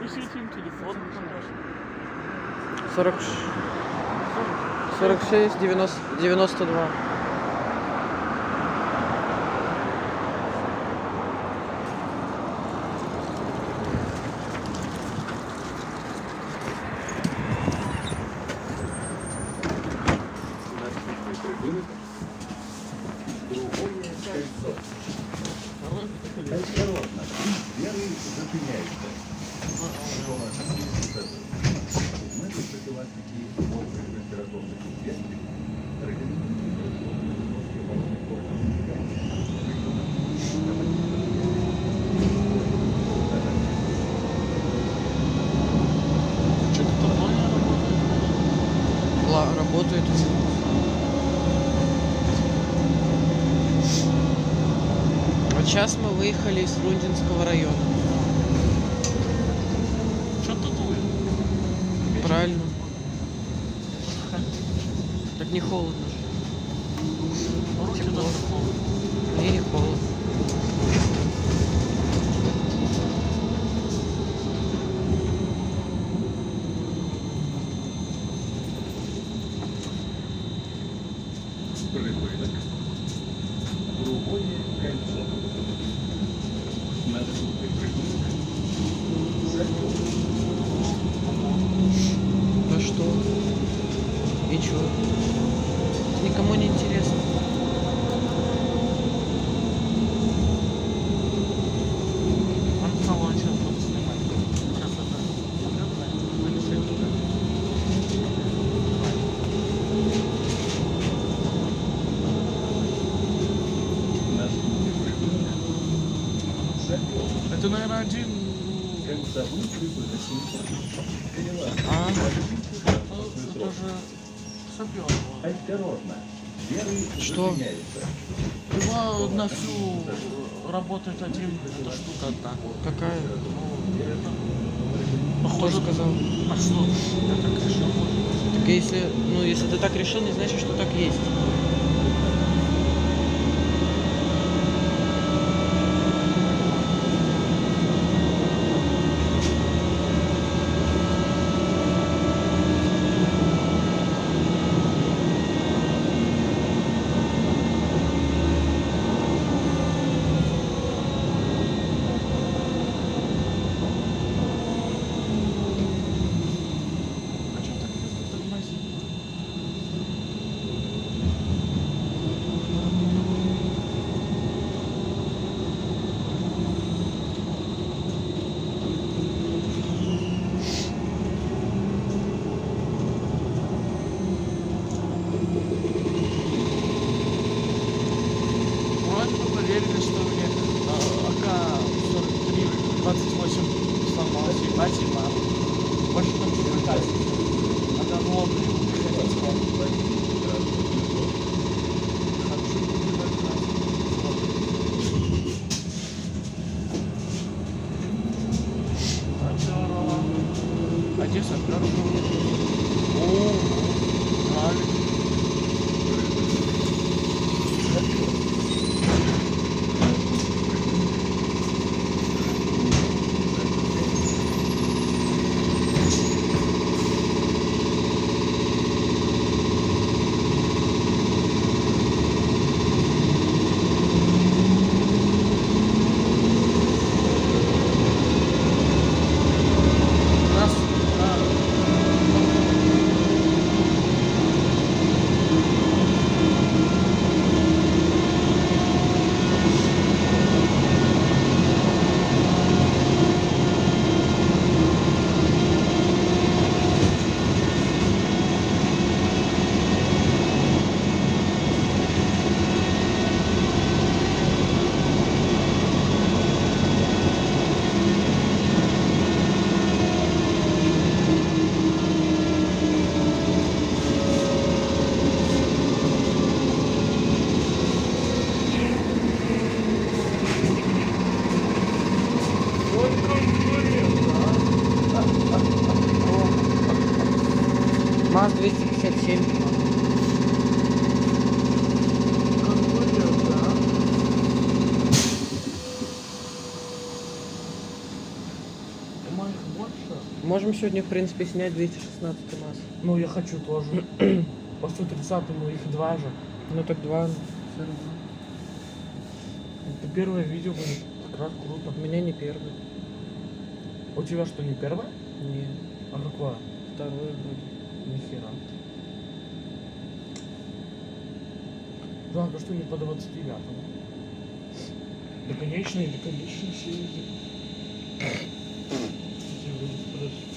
Висветим телефон. 40, 46, 90, 92. Осторожно, дверы зачиняются. Мы тут профилактики острых респираторных инфекций Что-то нормально работает? Работает. Вот сейчас мы выехали из Фрунзенского района. Что-то дует. Правильно. Так не холодно. Руки Тепло. даже холодно. Мне не холодно. припинок. Другое кольцо. Наступный припинок. Затем. Да что? И чё? Никому не интересно. Он салон сейчас будет снимать. Сейчас это вынесет туда. Наступный припинок. Затем. Это, наверное, один. Концовой припинок. Перелазь. А, Это же сапер. Осторожно. Дверы Что? зачиняются. Его на всю работает один эта штука одна. какая? Кто Похоже, сказал? а что? Я так решил. Так если ты так решил, не значит, что так есть. А что так резко тормозит? Вроде бы проверили, что мне АК-43-28 сломался, а зима. Больше там не выкатит. Она ровная. Хочу не выкатить. Саперова. А где Саперова? О, правильно. Раз. МАЗ-257. их больше. Можем сегодня, в принципе, снять 216 МАЗ. Ну, я хочу тоже. По 130-му их два же. Ну так два. Все равно. Это первое видео будет. Как раз круто. У меня не первый. У тебя что, не первое? Не, А какое? второй вроде. Нихера. Жалко, что не по 29-му. Да конечно, все ездят.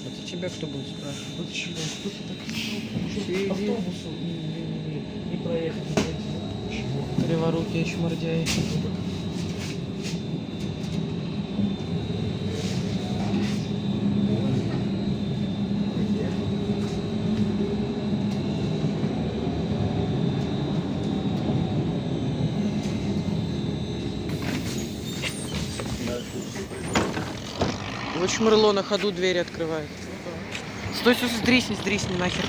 Это тебя кто будет спрашивать? Почему? Кто ты так решил? Все ездят. Автобусу не проехать, не пройти. Почему? Криворукие чмордяи. Вот чмырло на ходу двери открывает. Стой, стой, стой, сдрисни нахер.